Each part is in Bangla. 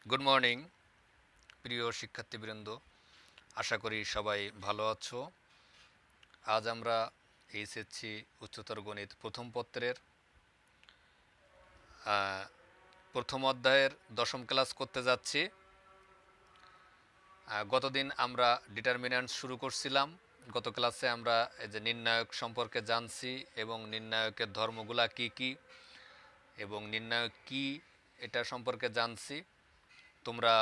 গুড মর্নিং প্রিয় শিক্ষার্থীবৃন্দ, আশা করি সবাই ভালো আছো। আজ আমরা এইচএসসি উচ্চতর গণিত প্রথম পত্রের প্রথম অধ্যায়ের দশম ক্লাস করতে যাচ্ছি। গতদিন আমরা ডিটারমিন্যান্ট শুরু করছিলাম। গত ক্লাসে আমরা এই যে নির্ণায়ক সম্পর্কে জানছি এবং নির্ণায়কের ধর্মগুলা কি কি এবং নির্ণায়ক কি এটা সম্পর্কে জানছি। তোমরা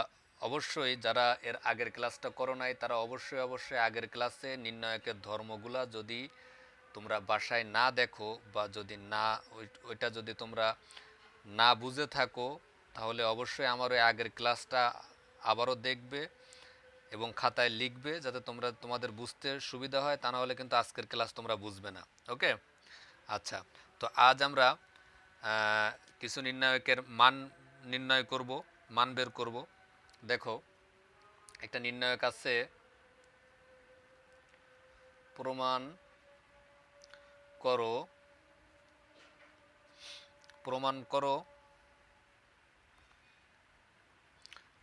অবশ্যই যারা এর আগের ক্লাসটা করো নাই তারা অবশ্যই আগের ক্লাসে নির্ণায়কের ধর্মগুলা যদি তোমরা বাসায় না দেখো বা যদি না ওইটা যদি তোমরা না বুঝে থাকো তাহলে অবশ্যই আমার ওই আগের ক্লাসটা আবারও দেখবে এবং খাতায় লিখবে যাতে তোমাদের বুঝতে সুবিধা হয়, তা না হলে কিন্তু আজকের ক্লাস তোমরা বুঝবে না। ওকে, আচ্ছা। তো আজ আমরা কিছু নির্ণায়কের মান নির্ণয় করব, মান বের করব। দেখো, একটা নির্ণায়ক আছে প্রমাণ করো, প্রমাণ করো।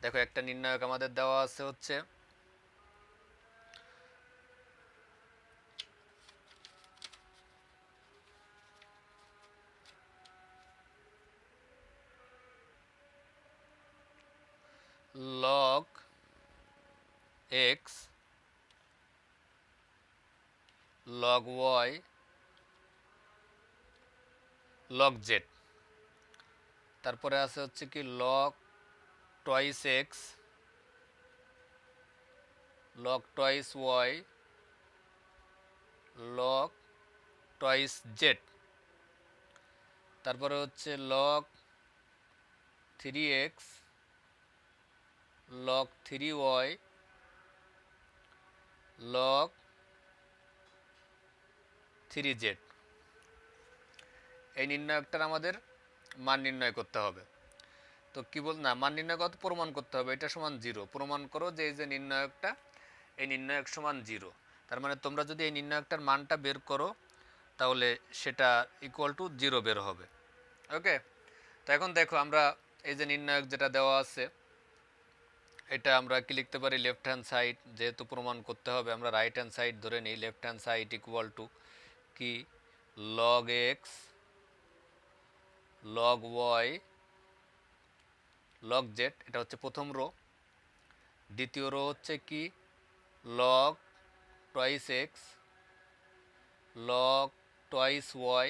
দেখো, একটা নির্ণায়ক আমাদের দেওয়া আছে হচ্ছে log x log y log z. তারপরে আছে হচ্ছে কি log twice x log twice y log twice z. তারপরে হচ্ছে log three x log three y log three z. এই নির্ণায়কটার আমাদের মান নির্ণয় করতে হবে। তো কি বল না, মান নির্ণয় কত প্রমাণ করতে হবে, এটা সমান জিরো। প্রমাণ করো যে এই যে নির্ণায়কটা, এই নির্ণায়ক সমান জিরো। তার মানে তোমরা যদি এই নির্ণায়কটার মানটা বের করো তাহলে সেটা ইকুয়াল টু জিরো বের হবে। ওকে, তো এখন দেখো আমরা এই যে নির্ণায়ক যেটা দেওয়া আছে এটা আমরা কি লিখতে পারি, লেফট হ্যান্ড সাইড যেহেতু প্রমাণ করতে হবে আমরা রাইট হ্যান্ড সাইড ধরে নিই। Left hand side equal to কি, log x log y log z, এটা হচ্ছে প্রথম রো। দ্বিতীয় রো হচ্ছে কি, log twice x log twice y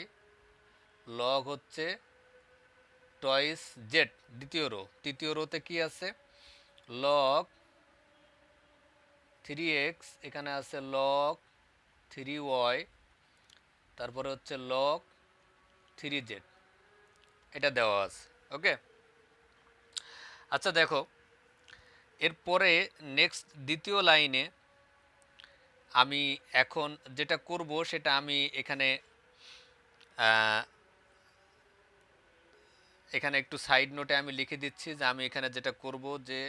log হচ্ছে টয়েস জেড দ্বিতীয় রো। তৃতীয় রোতে কি আছে, লগ থ্রি এক্স, এখানে আছে লগ থ্রি ওয়াই, তারপরে হচ্ছে লগ থ্রি জেড, এটা দেওয়া আছে। ওকে, আচ্ছা দেখো, এরপরে নেক্সট দ্বিতীয় লাইনে আমি এখন যেটা করব সেটা আমি এখানে এখানে একটু সাইড নোটে আমি লিখে দিচ্ছি যে আমি এখানে যেটা করব যে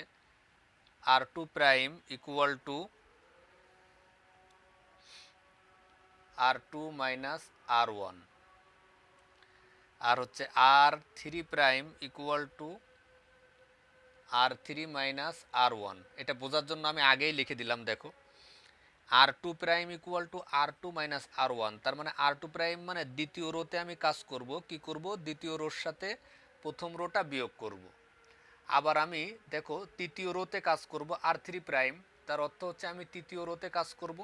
R two prime equal to R two minus R one, আর হচ্ছে R three prime equal to R three minus R one. এটা বোঝার জন্য আমি আগেই লিখে দিলাম। দেখো, R two prime equal to R two minus R one, তার মানে আর টু প্রাইম মানে দ্বিতীয় রোতে আমি কাজ করব, কি করব, দ্বিতীয় রোর সাথে প্রথম রোটা বিয়োগ করব। আবার আমি দেখো তৃতীয় রোতে কাজ করব আর থ্রি প্রাইম, তার অর্থ হচ্ছে আমি তৃতীয় রোতে কাজ করব।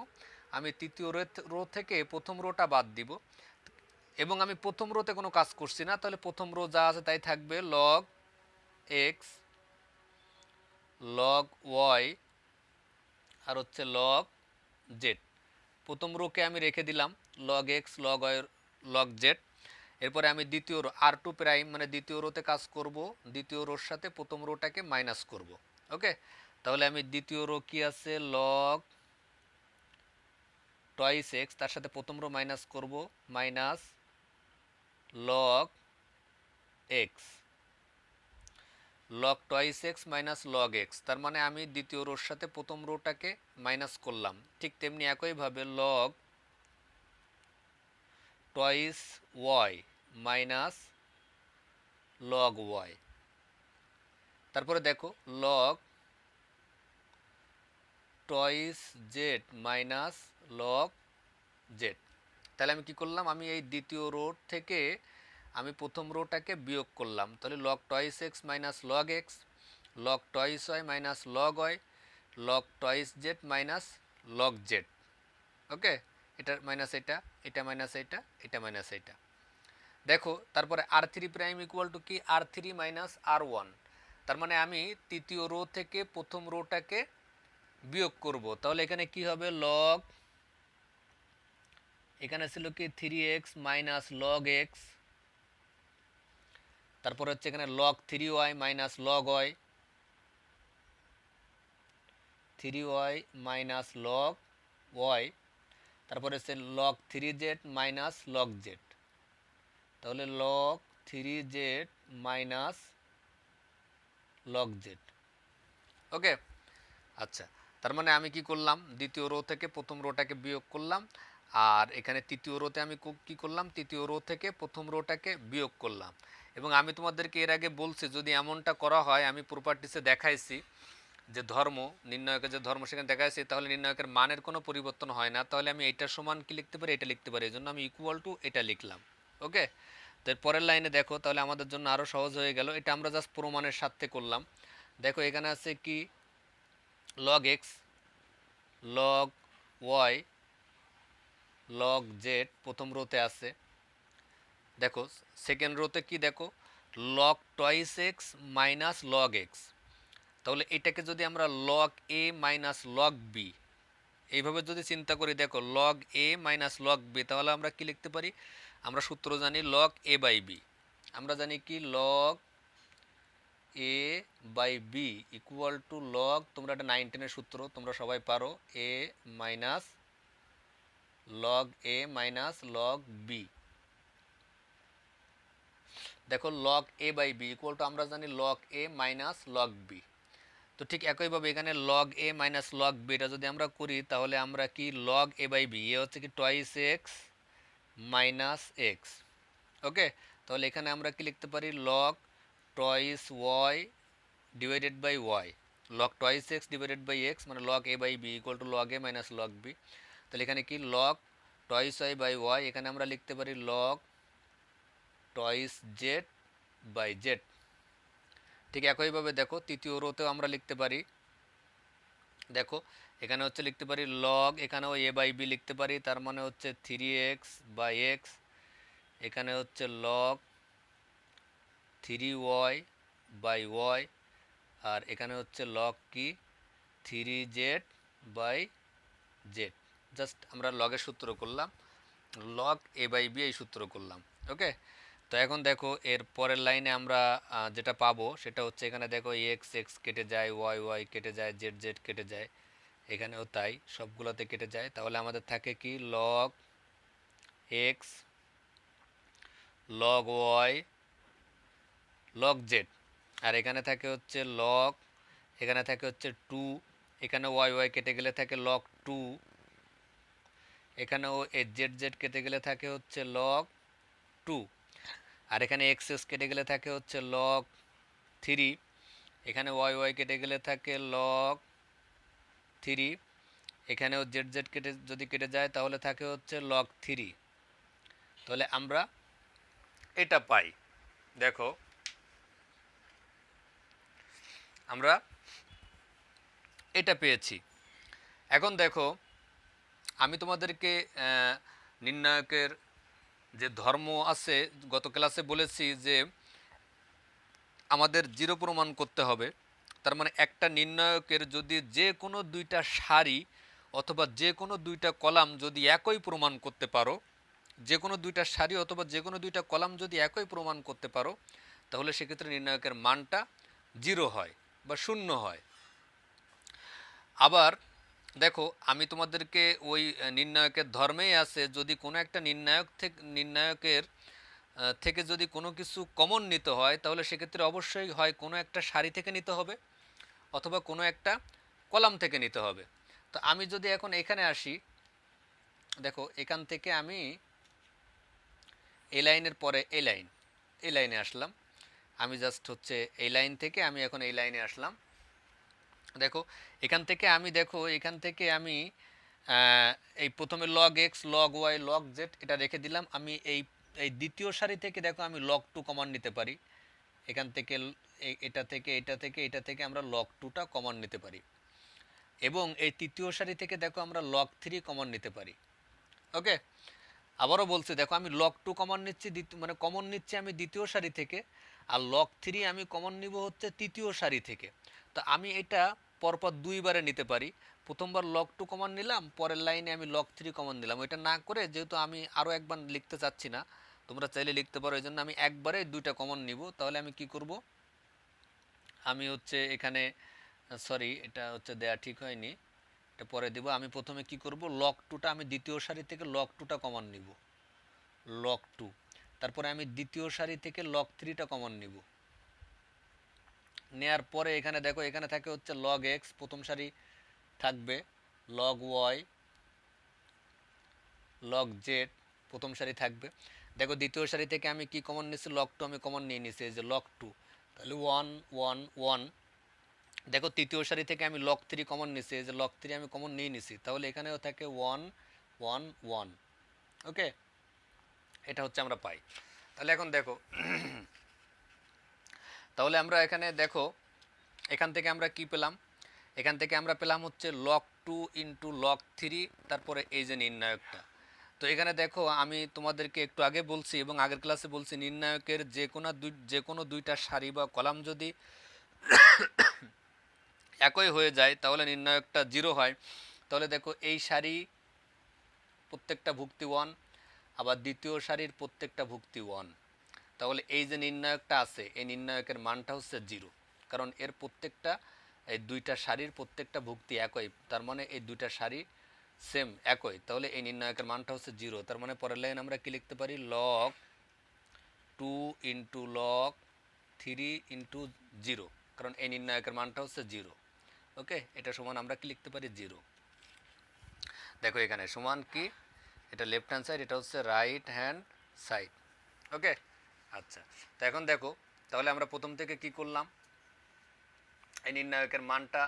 আমি তৃতীয় রো থেকে প্রথম রোটা বাদ দিব এবং আমি প্রথম রোতে কোনো কাজ করছি না, তাহলে প্রথম রো যা আছে তাই থাকবে, লগ এক্স লগ ওয়াই আর হচ্ছে লগ জেড। প্রথম রোকে আমি রেখে দিলাম log x log y log z. এরপরে আমি দ্বিতীয় রো আর টু প্রাইম মানে দ্বিতীয় রোতে কাজ করব, দ্বিতীয় রোর সাথে প্রথম রোটাকে মাইনাস করব। ওকে, তাহলে আমি দ্বিতীয় রো কি আছে, লগ টয়েস এক্স, তার সাথে প্রথম রো মাইনাস করব, minus log x log twice x minus log x, তার মানে আমি দ্বিতীয় রোর সাথে প্রথম রোটাকে মাইনাস করলাম। ঠিক তেমনি একইভাবে log twice y minus log y, তারপরে দেখো log twice z minus log z. তাহলে আমি কি করলাম, আমি এই দ্বিতীয় রো থেকে আমি প্রথম রোটাকে বিয়োগ করলাম। তাহলে log twice x minus log x, log twice y minus log y, log twice z minus log z. Okay, এটা মাইনাস এটা, এটা মাইনাস এটা, এটা মাইনাস এটা। দেখো তারপরে আর থ্রি প্রাইম ইকুয়াল টু কি, আর থ্রি মাইনাস আর ওয়ান। তার মানে আমি তৃতীয় রো থেকে প্রথম রোটাকে বিয়োগ করব। তাহলে এখানে কি হবে, লগ, এখানে ছিল কি three x minus log x, তারপরে হচ্ছে এখানে log three y minus log y, three y minus log y, তারপরে হচ্ছে log three z minus log z. তাহলে log three z minus log z. Okay, আচ্ছা, তার মানে আমি কি করলাম, দ্বিতীয় রো থেকে প্রথম রোটাকে বিয়োগ করলাম, আর এখানে তৃতীয় রোতে আমি কি করলাম, তৃতীয় রো থেকে প্রথম রোটাকে বিয়োগ করলাম। এবং আমি তোমাদেরকে এর আগে বলছি যদি এমনটা করা হয়, আমি প্রপার্টিসে দেখাইছি যে ধর্ম নির্ণায়কের যে ধর্ম সেখানে দেখাইছি, তাহলে নির্ণায়কের মানের কোনো পরিবর্তন হয় না। তাহলে আমি এইটার সমান কি লিখতে পারি, এটা লিখতে পারি, এই জন্য আমি ইকুয়াল টু এটা লিখলাম। ওকে, তো পরের লাইনে দেখো, তাহলে আমাদের জন্য আরও সহজ হয়ে গেল। এটা আমরা জাস্ট প্রমাণের সাথে করলাম। দেখো এখানে আছে কি, log x, log y, log z প্রথম রোতে আছে। দেখো সেকেন্ড রোতে কি, দেখো log twice x minus log x. তাহলে এটাকে যদি আমরা log a minus log b এইভাবে যদি চিন্তা করি, দেখো log a minus log b, তাহলে আমরা কি লিখতে পারি, আমরা সূত্র জানি লগ এ বাই বি। আমরা জানি কি log a by b equal to log, তোমরা এটা 9-10 সূত্র তোমরা সবাই পারো, a minus log a minus log b. দেখো log a by b equal to আমরা জানি log a minus log b. তো ঠিক একইভাবে এখানে log a minus log b এটা যদি আমরা করি, তাহলে আমরা কি log a by b, a হচ্ছে কি twice x minus x. Okay, তাহলে এখানে আমরা কি লিখতে পারি, log twice y divided by y, log twice x divided by x, মানে log a by b equal to log a minus log b. তাহলে এখানে কি log twice y by y, এখানে আমরা লিখতে পারি log twice z by z. ঠিক একইভাবে দেখো তৃতীয় রোতেও আমরা লিখতে পারি, দেখো এখানে হচ্ছে লিখতে পারি লগ, এখানেও এ বাই বি লিখতে পারি, তার মানে হচ্ছে থ্রি এক্স বাই এক্স, এখানে হচ্ছে log three y by y, আর এখানে হচ্ছে লগ কি three z by z. Just আমরা লগের সূত্র করলাম, লগ এ বাই বি এই সূত্র করলাম। ওকে, তো এখন দেখো এর পরের লাইনে আমরা যেটা পাবো সেটা হচ্ছে, এখানে দেখো এক্স এক্স কেটে যায়, ওয়াই ওয়াই কেটে যায়, জেড জেড কেটে যায়, এখানেও তাই সবগুলোতে কেটে যায়। তাহলে আমাদের থাকে কি log x log y log z, আর এখানে থাকে হচ্ছে লগ, এখানে থাকে হচ্ছে টু, এখানে ওয়াই ওয়াই কেটে গেলে থাকে লগ টু, এখানেও জেড জেড কেটে গেলে থাকে হচ্ছে লগ টু, আর এখানে এক্স এক্স কেটে গেলে থাকে হচ্ছে লগ থ্রি, এখানে ওয়াই ওয়াই কেটে গেলে থাকে লগ থ্রি, এখানেও জেড জেড কেটে যদি কেটে যায় তাহলে থাকে হচ্ছে লগ থ্রি। তাহলে আমরা এটা পাই, দেখো আমরা এটা পেয়েছি। এখন দেখো আমি তোমাদেরকে নির্ণায়কের যে ধর্ম আছে গত ক্লাসে বলেছি যে আমাদের জিরো প্রমাণ করতে হবে। তার মানে একটা নির্ণায়কের যদি যে কোনো দুইটা সারি অথবা যে কোনো দুইটা কলাম যদি একই প্রমাণ করতে পারো, যে কোনো দুইটা সারি অথবা যে কোনো দুইটা কলাম যদি একই প্রমাণ করতে পারো, তাহলে সেক্ষেত্রে নির্ণায়কের মানটা জিরো হয় বা শূন্য হয়। আবার দেখো আমি তোমাদেরকে ওই নির্ণায়কের ধর্মেই আছে, যদি কোনো একটা নির্ণায়কের থেকে যদি কোনো কিছু কমন নিতে হয়, তাহলে সেক্ষেত্রে অবশ্যই হয় কোনো একটা সারি থেকে নিতে হবে অথবা কোনো একটা কলাম থেকে নিতে হবে। তো আমি যদি এখন এখানে আসি, দেখো এখান থেকে আমি এই লাইনের পরে এই লাইনে আসলাম, আমি জাস্ট হচ্ছে এই লাইন থেকে আমি এখন এই লাইনে আসলাম। দেখো এখান থেকে আমি আহ, এই প্রথমে log x log y log z এটা রেখে দিলাম। আমি এই এই দ্বিতীয় সারি থেকে দেখো আমি লগ টু কমন নিতে পারি। এখান থেকে এটা থেকে আমরা লগ টুটা কমন নিতে পারি। এবং এই তৃতীয় সারি থেকে দেখো আমরা লগ থ্রি কমন নিতে পারি। ওকে, আবারও বলছি, দেখো আমি লগ টু কমন নিচ্ছি, মানে কমন নিচ্ছি আমি দ্বিতীয় সারি থেকে, আর লগ থ্রি আমি কমন নিব হচ্ছে তৃতীয় সারি থেকে। তো আমি এটা পরপর দুইবারে নিতে পারি। প্রথমবার লগ টু কমন নিলাম, পরের লাইনে আমি লগ থ্রি কমন নিলাম। এটা না করে, যেহেতু আমি আরও একবার লিখতে চাচ্ছি না, তোমরা চাইলে লিখতে পারো, এই জন্য আমি একবারে দুইটা কমন নিব। তাহলে আমি কি করব, আমি হচ্ছে এখানে, সরি এটা হচ্ছে দেয়া ঠিক হয়নি, এটা পরে দেব। আমি প্রথমে কি করব, লগ টুটা আমি দ্বিতীয় সারি থেকে লগ টুটা কমন নিব, লগ টু। তারপরে আমি দ্বিতীয় সারি থেকে লগ থ্রিটা কমন নিব। নেয়ার পরে এখানে দেখো, এখানে থাকে হচ্ছে লগ এক্স, প্রথম সারি থাকবে, লগ ওয়াই লগ জেড প্রথম সারি থাকবে। দেখো দ্বিতীয় সারি থেকে আমি কি কমন নিচ্ছি, লগ টু আমি কমন নিয়ে নিচ্ছি, এই যে লগ টু, তাহলে ওয়ান ওয়ান ওয়ান। দেখো তৃতীয় সারি থেকে আমি লগ থ্রি কমন নিচ্ছি, এই যে লগ থ্রি আমি কমন নিয়ে নিছি, তাহলে এখানেও থাকে ওয়ান ওয়ান ওয়ান। ওকে, এটা হচ্ছে আমরা পাই। তাহলে এখন দেখো, তাহলে আমরা এখানে দেখো, এখান থেকে আমরা কি পেলাম, এখান থেকে আমরা পেলাম হচ্ছে log two into log three, তারপরে এই যে নির্ণায়কটা। তো এখানে দেখো, আমি তোমাদেরকে একটু আগে বলছি এবং আগের ক্লাসে বলছি, নির্ণায়কের যে কোনো দুইটা সারি বা কলাম যদি একই হয়ে যায় তাহলে নির্ণায়কটা জিরো হয়। তাহলে দেখো এই সারি প্রত্যেকটা ভুক্তি ওয়ান, আবার দ্বিতীয় সারির প্রত্যেকটা ভুক্তি ওয়ান। তাহলে এই যে নির্ণায়কটা আছে, এই নির্ণায়কের মানটা হচ্ছে জিরো, কারণ এর প্রত্যেকটা, এই দুইটা সারির প্রত্যেকটা ভুক্তি একই, তার মানে এই দুইটা সারি সেম একই। তাহলে এই নির্ণায়কের মানটা হচ্ছে জিরো। তার মানে পরের লাইন আমরা কি লিখতে পারি, log two into log three into zero, কারণ এই নির্ণায়কের মানটা হচ্ছে জিরো। ওকে, এটা সমান আমরা কি লিখতে পারি, জিরো। দেখো এখানে সমান কি, এটা লেফট হ্যান্ড সাইড, এটা হচ্ছে রাইট হ্যান্ড সাইড। ওকে, আচ্ছা। তো এখন দেখো, তাহলে আমরা প্রথম থেকে কি করলাম, এই নির্ণায়কের মানটা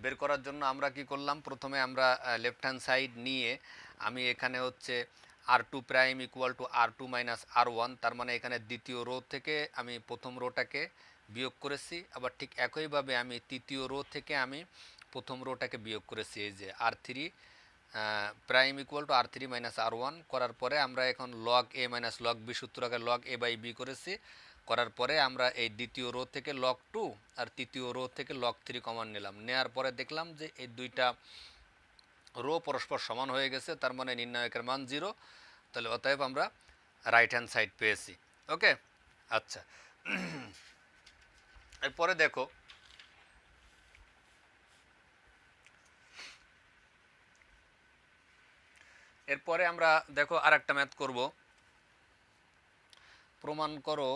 বের করার জন্য আমরা কি করলাম, প্রথমে আমরা লেফট হ্যান্ড সাইড নিয়ে আমি এখানে হচ্ছে R two prime equal to R two minus R one, তার মানে এখানে দ্বিতীয় রো থেকে আমি প্রথম রোটাকে বিয়োগ করেছি। আবার ঠিক একইভাবে আমি তৃতীয় রো থেকে আমি প্রথম রোটাকে বিয়োগ করেছি, এই যে R three prime equal to R three minus R one করার পরে আমরা এখন log a minus log b সূত্র আগে লগ এ বাই বি করেছি। করার পরে আমরা এই দ্বিতীয় রো থেকে লগ টু আর তৃতীয় রো থেকে লগ থ্রি কমন নিলাম। নেওয়ার পরে দেখলাম যে এই দুইটা রো পরস্পর সমান হয়ে গেছে, তার মানে নির্ণায়কের মান জিরো। তাহলে অতএব আমরা রাইট হ্যান্ড সাইড পেয়েছি। ওকে, আচ্ছা। এরপরে দেখো, এরপরে আমরা দেখো আর একটা ম্যাথ করব। প্রমাণ করো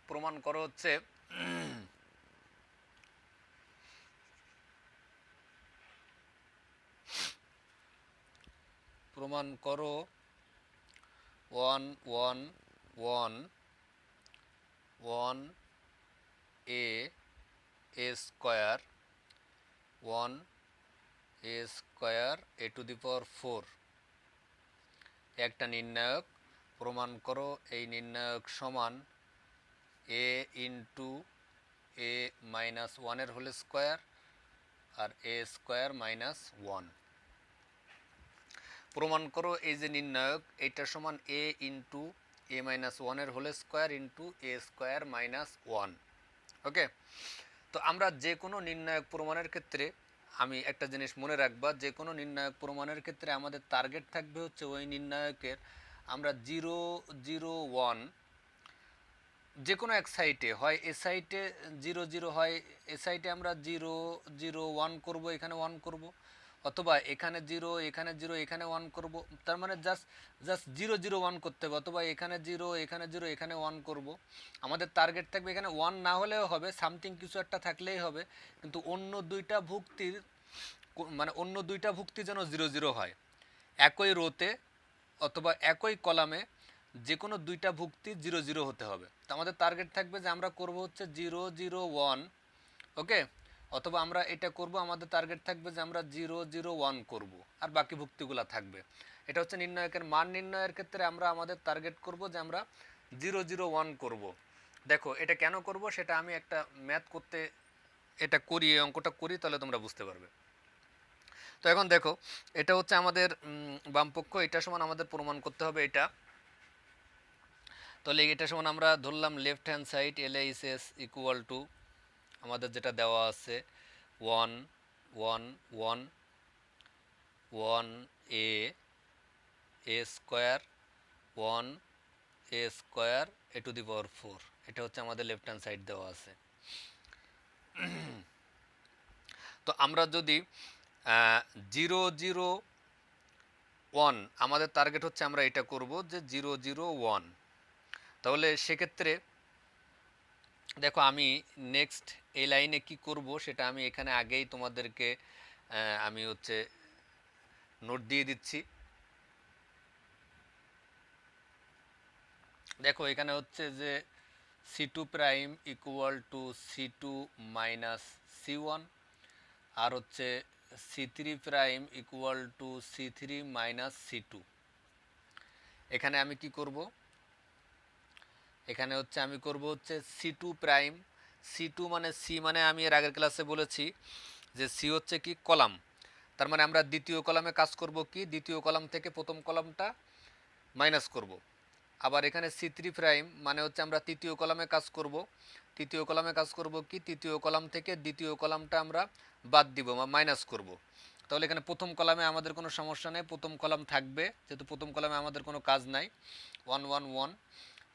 প্রমাণ করো হচ্ছে প্রমাণ করো one one one one A square one A square A two the power four একটা নির্ণায়ক। প্রমাণ করো এই নির্ণায়ক সমান এ ইন্টু এ মাইনাস ওয়ানের হোল স্কোয়ার আর এ স্কোয়ার মাইনাস ওয়ান। প্রমাণ করো এই যে নির্ণায়ক, এইটা সমান এ ইন্টু এ মাইনাস ওয়ানের whole square into a square minus one. ওকে, তো আমরা যে কোনো নির্ণায়ক প্রমাণের ক্ষেত্রে, আমি একটা জিনিস মনে রাখবা, যে কোনো নির্ণায়ক প্রমাণের ক্ষেত্রে আমাদের টার্গেট থাকবে হচ্ছে ওই নির্ণায়কের আমরা জিরো জিরো ওয়ান, যে কোনো এক সাইটে, হয় এ সাইটে জিরো জিরো হয়, এ সাইটে আমরা জিরো জিরো ওয়ান করবো, এখানে ওয়ান করব, অথবা এখানে জিরো এখানে জিরো এখানে ওয়ান করব। তার মানে just just zero zero one করতে হবে, অথবা এখানে জিরো এখানে ওয়ান করব। আমাদের টার্গেট থাকবে এখানে ওয়ান না হলেও হবে, সামথিং কিছু একটা থাকলেই হবে, কিন্তু অন্য দুইটা ভুক্তির মানে অন্য দুইটা ভুক্তি যেন 0 0 হয়, একই রোতে অথবা একই কলামে যে কোনো দুইটা ভুক্তি 0 0 হতে হবে। তো আমাদের টার্গেট থাকবে যে আমরা করব হচ্ছে 0 0 1, ওকে, অথবা আমরা এটা করব, আমাদের টার্গেট থাকবে যে আমরা 0 0 1 করব, আর বাকি ভুক্তিগুলো থাকবে। এটা হচ্ছে নির্ণায়কের মান নির্ণয়ের ক্ষেত্রে আমরা আমাদের টার্গেট করব যে আমরা 0 0 1 করব। দেখো এটা কেন করব সেটা আমি একটা ম্যাথ করতে এটা করি, এই অঙ্কটা করি, তাহলে তোমরা বুঝতে পারবে। তো এখন দেখো এটা হচ্ছে আমাদের বামপক্ষ, এটা সমান আমাদের প্রমাণ করতে হবে এটা। তাহলে এটা সমান আমরা ধরলাম left hand side LHS equal to আমাদের যেটা দেওয়া আছে 1 1 1 1 a square 1 a square a to the power 4, এটা হচ্ছে আমাদের লেফট হ্যান্ড সাইড দেওয়া আছে। তো আমরা যদি 0 0 1 আমাদের টার্গেট হচ্ছে আমরা এটা করব যে 0 0 1, তাহলে সেক্ষেত্রে দেখো আমি নেক্সট এই লাইনে কি করব সেটা আমি এখানে আগেই তোমাদেরকে আমি হচ্ছে নোট দিয়ে দিচ্ছি। দেখো এখানে হচ্ছে যে C2 prime equal two C2 minus C1, আর হচ্ছে C3 prime equal two C3 minus C2। এখানে আমি কি করব, এখানে হচ্ছে আমি করব হচ্ছে C2 প্রাইম, C2 মানে C মানে আমি এর আগের ক্লাসে বলেছি যে C হচ্ছে কি কলাম, তার মানে আমরা দ্বিতীয় কলামে কাজ করব কি, দ্বিতীয় কলাম থেকে প্রথম কলামটা মাইনাস করব। আবার এখানে C3 প্রাইম মানে হচ্ছে আমরা তৃতীয় কলামে কাজ করব, তৃতীয় কলামে কাজ করব কি, তৃতীয় কলাম থেকে দ্বিতীয় কলামটা আমরা বাদ দিব বা মাইনাস করব। তাহলে এখানে প্রথম কলামে আমাদের কোনো সমস্যা নেই, প্রথম কলাম থাকবে, যেহেতু প্রথম কলামে আমাদের কোনো কাজ নাই 1 1 1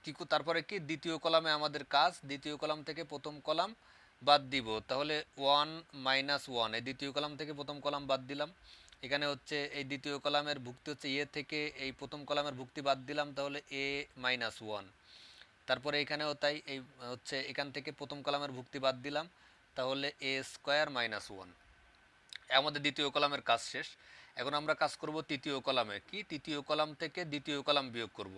কি, তারপরে কি দ্বিতীয় কলামে আমাদের কাজ, দ্বিতীয় কলাম থেকে প্রথম কলাম বাদ দিব, তাহলে 1 মাইনাস 1, এই দ্বিতীয় কলাম থেকে প্রথম কলাম বাদ দিলাম। এখানে হচ্ছে এই দ্বিতীয় কলামের ভুক্তি হচ্ছে এ থেকে এই প্রথম কলামের ভুক্তি বাদ দিলাম, তাহলে a মাইনাস 1। তারপরে এখানেও তাই, এই হচ্ছে এখান থেকে প্রথম কলামের ভুক্তি বাদ দিলাম, তাহলে a স্কোয়ার মাইনাস 1। আমাদের দ্বিতীয় কলামের কাজ শেষ। এখন আমরা কাজ করব তৃতীয় কলামে, কি তৃতীয় কলাম থেকে দ্বিতীয় কলাম বিয়োগ করব।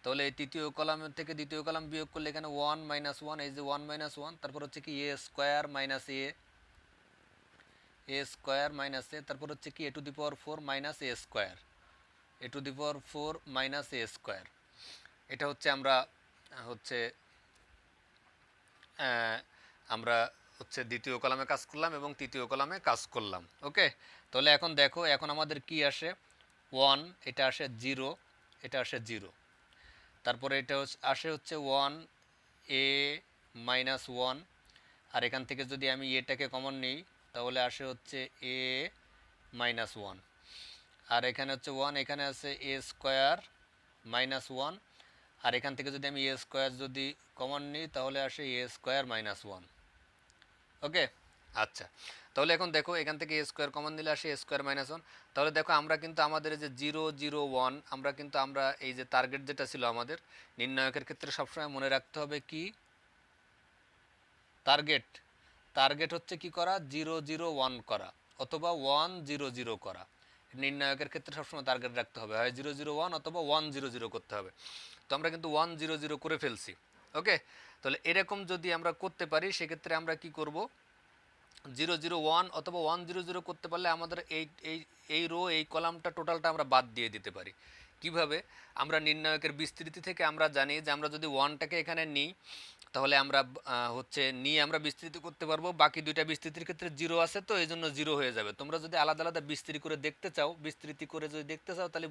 তাহলে এই তৃতীয় কলাম থেকে দ্বিতীয় কলাম বিয়োগ করলে এখানে 1 মাইনাস 1, এই যে 1 মাইনাস 1, তারপর হচ্ছে কি a square minus a square minus a, তারপর হচ্ছে কি a to the power 4 minus a square, a to the power 4 minus a square. এটা হচ্ছে আমরা হচ্ছে আমরা হচ্ছে দ্বিতীয় কলামে কাজ করলাম এবং তৃতীয় কলামে কাজ করলাম, ওকে। তাহলে এখন দেখো এখন আমাদের কি আসে 1, এটা আসে 0, এটা আসে 0, তারপরে এটা আসে হচ্ছে 1 a মাইনাস 1, আর এখান থেকে যদি আমি এটাকে কমন নিই তাহলে আসে হচ্ছে a মাইনাস 1, আর এখানে হচ্ছে 1, এখানে আছে a স্কোয়ার মাইনাস 1, আর এখান থেকে যদি আমি a স্কোয়ার যদি কমন নিই তাহলে আসে a স্কোয়ার মাইনাস 1, ওকে। আচ্ছা, তাহলে এখন দেখো এখান থেকে a স্কোয়ার কমন নিলে আসে a স্কোয়ার মাইনাস 1। তাহলে দেখো আমরা কিন্তু আমাদের এই যে 0 0 1 আমরা কিন্তু আমরা এই যে টার্গেট যেটা ছিল আমাদের নির্ণায়কের ক্ষেত্রে সবসময় মনে রাখতে হবে কি টার্গেট, টার্গেট হচ্ছে কি করা 0 0 1 করা অথবা 1 0 0 করা। নির্ণায়কের ক্ষেত্রে সবসময় টার্গেট রাখতে হবে, হয় 0 0 1 অথবা 1 0 0 করতে হবে। তো আমরা কিন্তু 1 0 0 করে ফেলছি, ওকে। তাহলে এরকম যদি আমরা করতে পারি সেক্ষেত্রে আমরা কি করব 0 0 1 অথবা 1 0 0 করতে পারলে আমাদের এই এই এই রো এই কলামটা টোটালটা আমরা বাদ দিয়ে দিতে পারি। কিভাবে, আমরা নির্ণায়কের বিস্তৃতি থেকে আমরা জানি যে আমরা যদি 1টাকে এখানে নিই তাহলে আমরা হচ্ছে নিয়ে আমরা বিস্তৃতি করতে পারবো, বাকি দুইটা বিস্তৃতির ক্ষেত্রে 0 আছে তো এই জন্য 0 হয়ে যাবে। তোমরা যদি আলাদা আলাদা বিস্তৃতি করে দেখতে চাও, বিস্তৃতি করে যদি দেখতে চাও তাহলে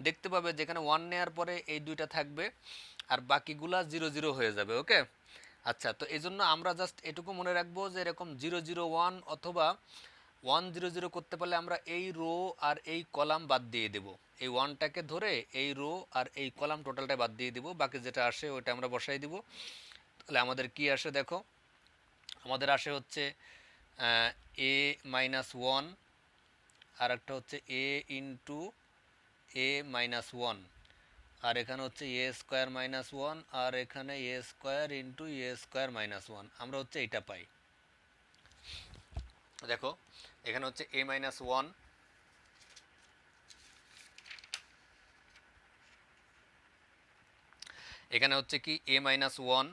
দেখতে পাবে যেখানে 1 নেওয়ার পরে এই দুইটা থাকবে আর বাকিগুলা 0 0 হয়ে যাবে, ওকে। আচ্ছা, তো এই জন্য আমরা জাস্ট এটুকু মনে রাখবো যে এরকম 0 0 1 অথবা 1 0 0 করতে পারলে আমরা এই রো আর এই কলাম বাদ দিয়ে দেব, এই 1টাকে ধরে এই রো আর এই কলাম টোটালটা বাদ দিয়ে দিব, বাকি যেটা আসে ওইটা আমরা বসাই দিব। তাহলে আমাদের কি আসে দেখো, আমাদের আসে হচ্ছে a মাইনাস 1, আর একটা হচ্ছে a ইন্টু a মাইনাস 1, আর এখানে হচ্ছে a স্কোয়ার মাইনাস 1, আর এখানে a square into a square minus 1, আমরা হচ্ছে এটা পাই। দেখো এখানে হচ্ছে a মাইনাস ওয়ান, এখানে হচ্ছে কি a মাইনাস ওয়ান,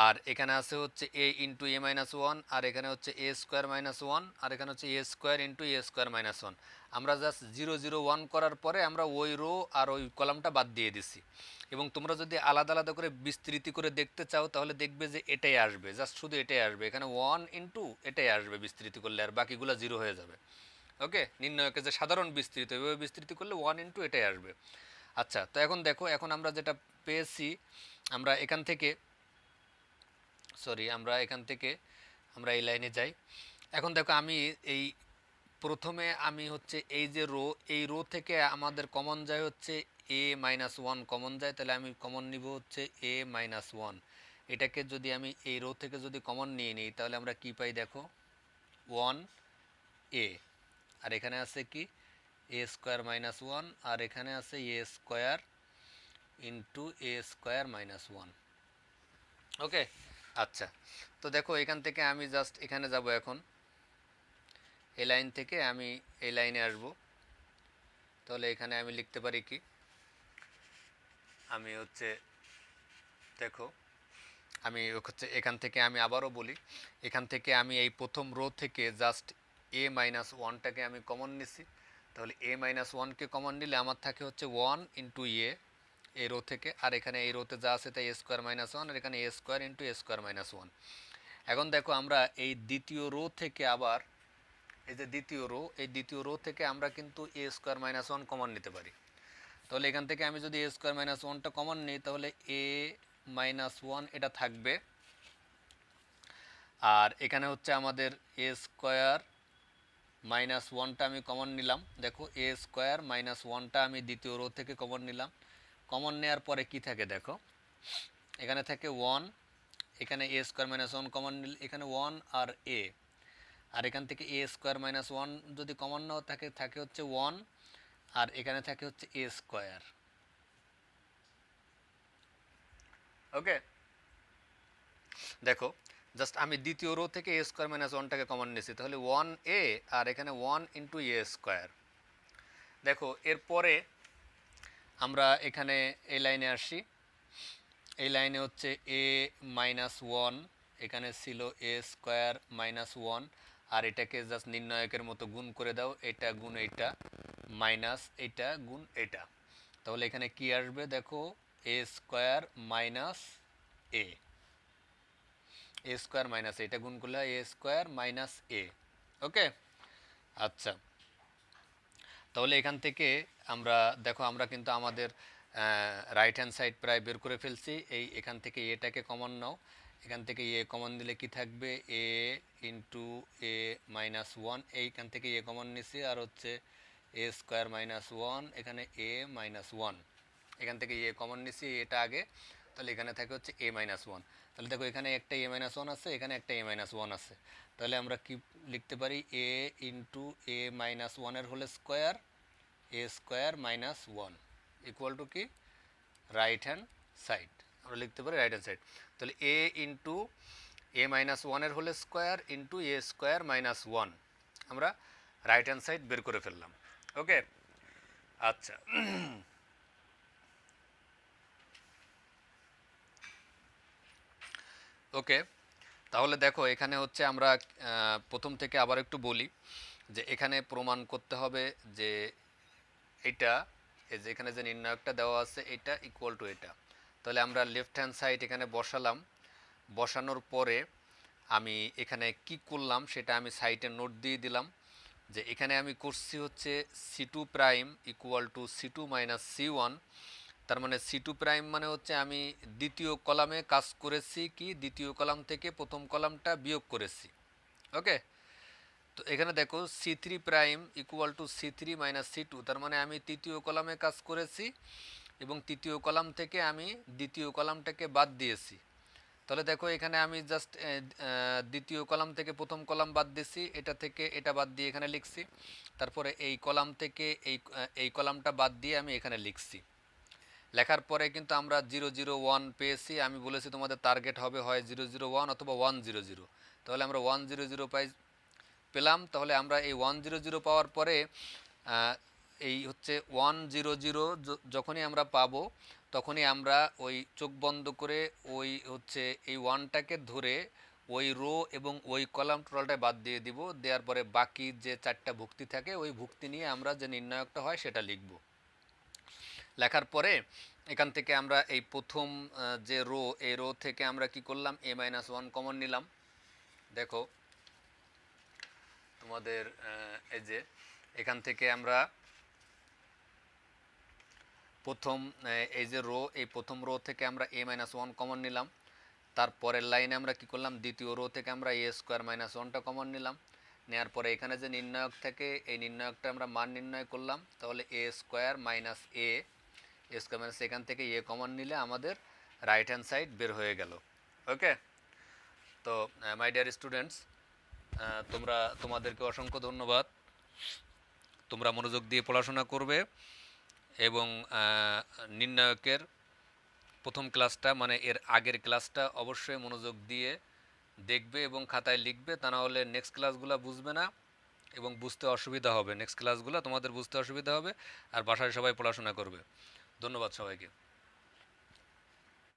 আর এখানে আছে হচ্ছে a into a minus one, আর এখানে হচ্ছে a স্কোয়ার মাইনাস ওয়ান, আর এখানে হচ্ছে a square into a square minus one. আমরা জাস্ট 0 0 1 করার পরে আমরা ওই রো আর ওই কলামটা বাদ দিয়ে দিছি। এবং তোমরা যদি আলাদা আলাদা করে বিস্তৃতি করে দেখতে চাও তাহলে দেখবে যে এটাই আসবে, জাস্ট শুধু এটাই আসবে, এখানে 1 ইন্টু এটাই আসবে বিস্তৃতি করলে, আর বাকিগুলো 0 হয়ে যাবে। ওকে, নির্ণয়কে যে সাধারণ বিস্তৃতি, এভাবে বিস্তৃতি করলে 1 ইন্টু এটাই আসবে। আচ্ছা, তো এখন দেখো, এখন আমরা যেটা পেয়েছি, আমরা এখান থেকে আমরা এখান থেকে আমরা এই লাইনে যাই। এখন দেখো আমি এই প্রথমে আমি হচ্ছে এই যে রো, এই রো থেকে আমাদের কমন যায় হচ্ছে a মাইনাস ওয়ান কমন যায়, তাহলে আমি কমন নিব হচ্ছে a মাইনাস ওয়ান। এটাকে যদি আমি এই রো থেকে যদি কমন নিয়ে নিই তাহলে আমরা কি পাই দেখো, 1a, আর এখানে আছে কি a স্কোয়ার মাইনাস ওয়ান, আর এখানে আছে a square into a square minus one. Okay, আচ্ছা, তো দেখো এখান থেকে আমি জাস্ট এখানে যাব, এখন এই লাইন থেকে আমি এই লাইনে আসব, তাহলে এখানে আমি লিখতে পারি কি, আমি হচ্ছে দেখো আমি হচ্ছে এখান থেকে আমি আবারও বলি, এখান থেকে আমি এই প্রথম রো থেকে জাস্ট a মাইনাস ওয়ানটাকে আমি কমন নিছি, তাহলে a মাইনাস ওয়ানকে কমন নিলে আমার থাকে হচ্ছে 1 ইন্টু এ, এই রো থেকে, আর এখানে এই রোতে যা আছে তাই a স্কোয়ার মাইনাস ওয়ান, আর এখানে a square into a square minus one. এখন দেখো আমরা এই দ্বিতীয় রো থেকে আবার এই যে দ্বিতীয় রো, এই দ্বিতীয় রো থেকে আমরা কিন্তু a square minus one common নিতে পারি। তাহলে এখান থেকে আমি যদি a স্কোয়ার মাইনাস ওয়ানটা কমন নিই তাহলে a মাইনাস ওয়ান এটা থাকবে, আর এখানে হচ্ছে আমাদের a স্কোয়ার মাইনাস ওয়ানটা আমি কমন নিলাম। দেখো a স্কোয়ার মাইনাস ওয়ানটা আমি দ্বিতীয় রো থেকে কমন নিলাম। কমন নেওয়ার পরে কি থাকে দেখো, এখানে থাকে 1, এখানে a square minus one common নিলে এখানে 1 আর a, আর এখান থেকে a স্কোয়ার মাইনাস ওয়ান যদি কমন নাও থাকে থাকে হচ্ছে 1, আর এখানে থাকে হচ্ছে a স্কোয়ার। ওকে, দেখো জাস্ট আমি দ্বিতীয় রো থেকে a স্কোয়ার মাইনাস ওয়ানটাকে কমন নিয়েছি, তাহলে 1a, আর এখানে 1 ইন্টু a স্কোয়ার। দেখো এরপরে আমরা এখানে এই লাইনে আসি, এই লাইনে হচ্ছে a মাইনাস ওয়ান, এখানে ছিল a স্কোয়ার মাইনাস ওয়ান, আর এটাকে জাস্ট নির্ণায়কের মতো গুণ করে দাও, এটা গুণ এইটা মাইনাস এটা গুণ এটা, তাহলে এখানে কি আসবে দেখো, a square minus a, A square minus এটা গুণ করলে হয় এ স্কোয়ার মাইনাস এ। ওকে, আচ্ছা, তাহলে এখান থেকে আমরা দেখো আমরা কিন্তু আমাদের রাইট হ্যান্ড সাইড প্রায় বের করে ফেলছি। এই এখান থেকে এটাকে কমন নাও, এখান থেকে এ কমন দিলে কি থাকবে, এ ইন্টু এ মাইনাস ওয়ান, এইখান থেকে এ কমন নিছি, আর হচ্ছে এ স্কোয়ার মাইনাস ওয়ান, এখানে এ মাইনাস ওয়ান, এখান থেকে এ কমন নিছি এটা আগে, তাহলে এখানে থাকে হচ্ছে এ মাইনাস ওয়ান। তাহলে দেখো এখানে একটা এ মাইনাস ওয়ান আছে, এখানে একটা এ মাইনাস ওয়ান আছে, তাহলে আমরা কি লিখতে পারি, এ ইন্টু এ মাইনাস ওয়ানের whole square, a square minus one equal to কি, রাইট হ্যান্ড সাইড, আমরা লিখতে পারি রাইট হ্যান্ড সাইড। তাহলে এ ইন্টু এ মাইনাস ওয়ানের whole square into a square minus one, আমরা রাইট হ্যান্ড সাইড বের করে ফেললাম। ওকে, আচ্ছা, ওকে, তাহলে দেখো এখানে হচ্ছে আমরা প্রথম থেকে আবার একটু বলি, যে এখানে প্রমাণ করতে হবে যে এটা, এই যে এখানে যে নির্ণায়কটা দেওয়া আছে এটা ইকুয়াল টু এটা, তাহলে আমরা লেফট হ্যান্ড সাইড এখানে বসালাম, বসানোর পরে আমি এখানে কি করলাম সেটা আমি সাইডে নোট দিয়ে দিলাম, যে এখানে আমি করছি হচ্ছে c two prime equal to c two minus c one, তার মানে সি টু প্রাইম মানে হচ্ছে আমি দ্বিতীয় কলামে কাজ করেছি কি, দ্বিতীয় কলাম থেকে প্রথম কলামটা বিয়োগ করেছি। ওকে, তো এখানে দেখো c three prime equal to c three minus c two, তার মানে আমি তৃতীয় কলামে কাজ করেছি এবং তৃতীয় কলাম থেকে আমি দ্বিতীয় কলামটাকে বাদ দিয়েছি। তাহলে দেখো এখানে আমি জাস্ট দ্বিতীয় কলাম থেকে প্রথম কলাম বাদ দিয়েছি, এটা থেকে এটা বাদ দিয়ে এখানে লিখছি, তারপরে এই কলাম থেকে এই কলামটা বাদ দিয়ে আমি এখানে লিখছি। লেখার পরে কিন্তু আমরা 001 পেয়েছি, আমি বলেছি তোমাদের টার্গেট হবে হয় 001 অথবা 100, তাহলে আমরা 100 পাই, পেলাম, তাহলে আমরা এই 100 পাওয়ার পরে এই হচ্ছে 100 যখনই আমরা পাবো তখনই আমরা ওই চোখ বন্ধ করে ওই হচ্ছে এই ওয়ানটাকে ধরে ওই রো এবং ওই কলাম টোটালটা বাদ দিয়ে দিব, দেওয়ার পরে বাকি যে 4টা ভুক্তি থাকে ওই ভুক্তি নিয়ে আমরা যে নির্ণায়কটা হয় সেটা লিখব। লেখার পরে এখান থেকে আমরা এই প্রথম যে রো, এই রো থেকে আমরা কি করলাম, a-1 কমন নিলাম। দেখো তোমাদের এই যে এখান থেকে আমরা প্রথম এই যে রো, এই প্রথম রো থেকে আমরা a-1 কমন নিলাম। তারপরের লাইনে আমরা কি করলাম, দ্বিতীয় রো থেকে আমরা a² - 1টা কমন নিলাম। নেওয়ার পরে এখানে যে নির্ণায়ক থেকে এই নির্ণায়কটা আমরা মান নির্ণয় করলাম, তাহলে a² - এখান থেকে এ কমন নিলে আমাদের রাইট হ্যান্ড সাইড বের হয়ে গেল। ওকে, তো মাই ডিয়ার স্টুডেন্টস, তোমাদেরকে অসংখ্য ধন্যবাদ। তোমরা মনোযোগ দিয়ে পড়াশোনা করবে এবং নির্ণায়কের প্রথম ক্লাসটা মানে এর আগের ক্লাসটা অবশ্যই মনোযোগ দিয়ে দেখবে এবং খাতায় লিখবে, তা না হলে নেক্সট ক্লাসগুলো বুঝবে না এবং বুঝতে অসুবিধা হবে। নেক্সট ক্লাসগুলো তোমাদের বুঝতে অসুবিধা হবে, আর বাসায় সবাই পড়াশোনা করবে। ধন্যবাদ সবাইকে।